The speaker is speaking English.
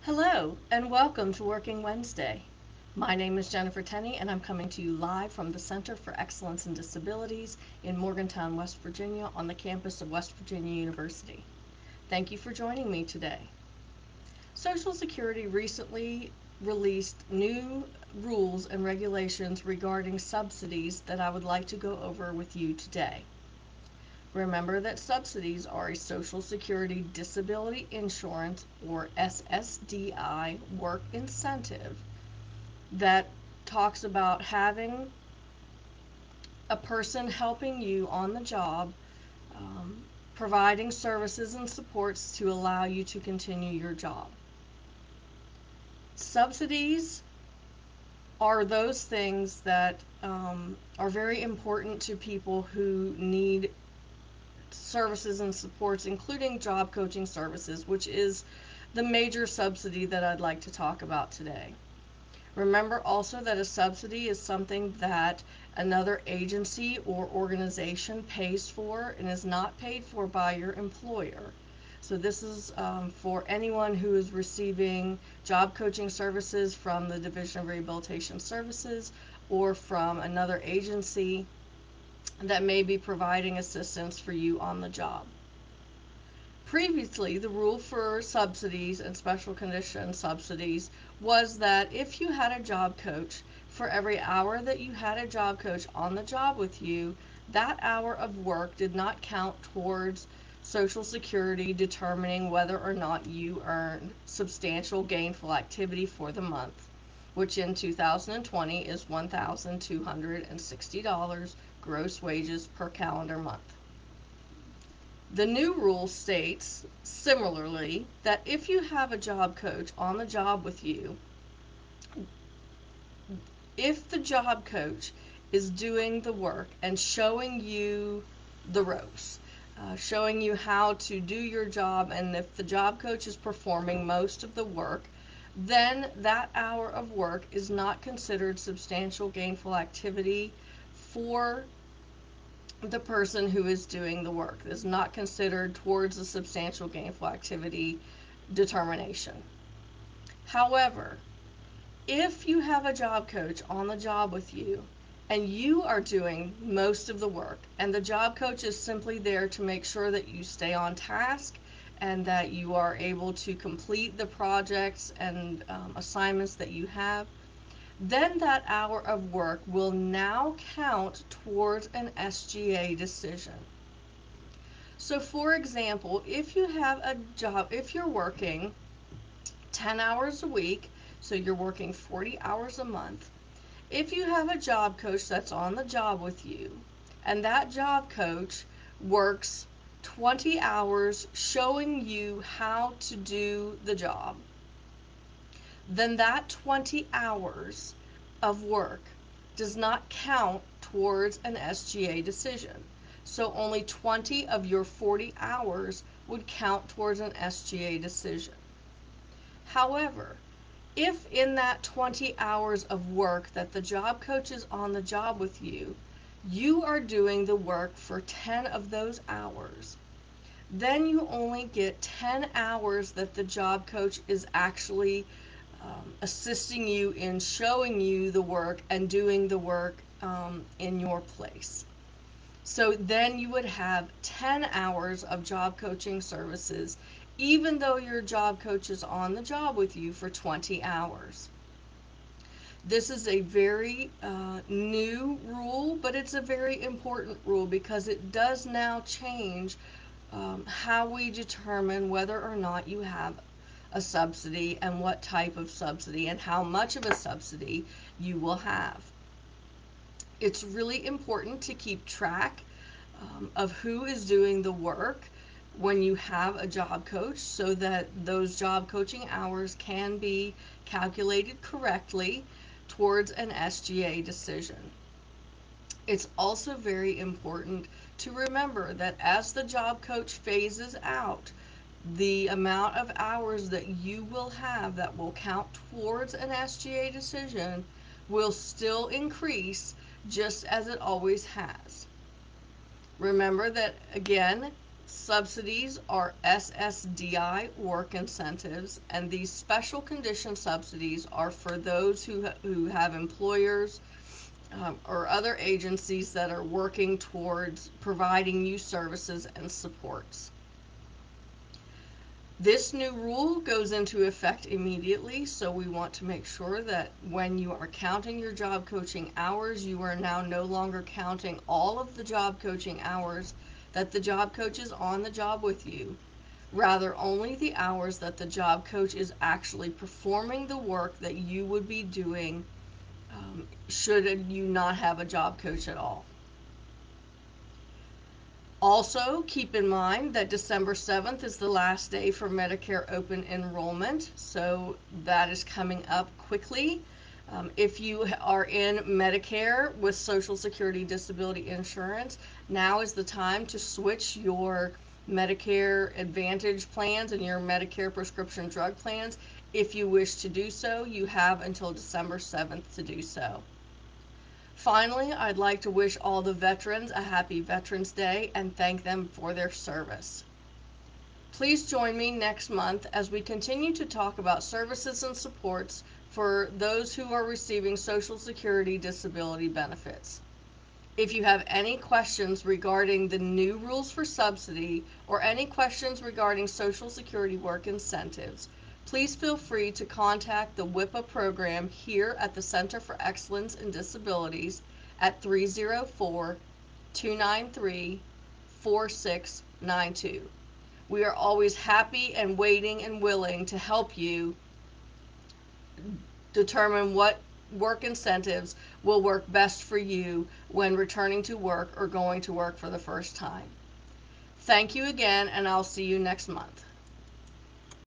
Hello, and welcome to Working Wednesday. My name is Jennifer Tenney, and I'm coming to you live from the Center for Excellence in Disabilities in Morgantown, West Virginia, on the campus of West Virginia University. Thank you for joining me today. Social Security recently released new rules and regulations regarding subsidies that I would like to go over with you today. Remember that subsidies are a Social Security Disability Insurance, or SSDI, work incentive that talks about having a person helping you on the job, um, providing services and supports to allow you to continue your job. Subsidies are those things that are very important to people who need services and supports, including job coaching services, which is the major subsidy that I'd like to talk about today. Remember also that a subsidy is something that another agency or organization pays for and is not paid for by your employer. So this is for anyone who is receiving job coaching services from the Division of Rehabilitation Services or from another agency that may be providing assistance for you on the job. Previously, the rule for subsidies and special condition subsidies was that if you had a job coach, for every hour that you had a job coach on the job with you, that hour of work did not count towards Social Security determining whether or not you earned substantial gainful activity for the month, which in 2020 is $1,260 gross wages per calendar month. The new rule states similarly that if you have a job coach on the job with you, if the job coach is doing the work and showing you the ropes, showing you how to do your job, and if the job coach is performing most of the work, then that hour of work is not considered substantial gainful activity for the person who is doing the work. Is not considered towards the substantial gainful activity determination. However, if you have a job coach on the job with you and you are doing most of the work and the job coach is simply there to make sure that you stay on task and that you are able to complete the projects and assignments that you have, then that hour of work will now count towards an SGA decision. So, for example, if you have a job, if you're working 10 hours a week, so you're working 40 hours a month, if you have a job coach that's on the job with you, and that job coach works 20 hours showing you how to do the job, then that 20 hours of work does not count towards an SGA decision. So only 20 of your 40 hours would count towards an SGA decision. However, if in that 20 hours of work that the job coach is on the job with you, you are doing the work for 10 of those hours, then you only get 10 hours that the job coach is actually assisting you in showing you the work and doing the work in your place. So then you would have 10 hours of job coaching services, even though your job coach is on the job with you for 20 hours. This is a very new rule, but it's a very important rule because it does now change how we determine whether or not you have a subsidy and what type of subsidy and how much of a subsidy you will have. It's really important to keep track of who is doing the work when you have a job coach so that those job coaching hours can be calculated correctly towards an SGA decision. It's also very important to remember that as the job coach phases out, the amount of hours that you will have that will count towards an SGA decision will still increase just as it always has. Remember that, again, Subsidies are SSDI work incentives, and these special condition subsidies are for those who have employers or other agencies that are working towards providing you services and supports. This new rule goes into effect immediately, so we want to make sure that when you are counting your job coaching hours, you are now no longer counting all of the job coaching hours that the job coach is on the job with you. Rather, only the hours that the job coach is actually performing the work that you would be doing should you not have a job coach at all. Also, keep in mind that December 7th is the last day for Medicare open enrollment, so that is coming up quickly. If you are in Medicare with Social Security disability insurance, now is the time to switch your Medicare Advantage plans and your Medicare prescription drug plans. If you wish to do so, you have until December 7th to do so. Finally, I'd like to wish all the veterans a happy Veterans Day and thank them for their service. Please join me next month as we continue to talk about services and supports for those who are receiving Social Security disability benefits. If you have any questions regarding the new rules for subsidy or any questions regarding Social Security work incentives, please feel free to contact the WIPA program here at the Center for Excellence in Disabilities at 304-293-4692. We are always happy and waiting and willing to help you determine what work incentives will work best for you when returning to work or going to work for the first time. Thank you again, and I'll see you next month.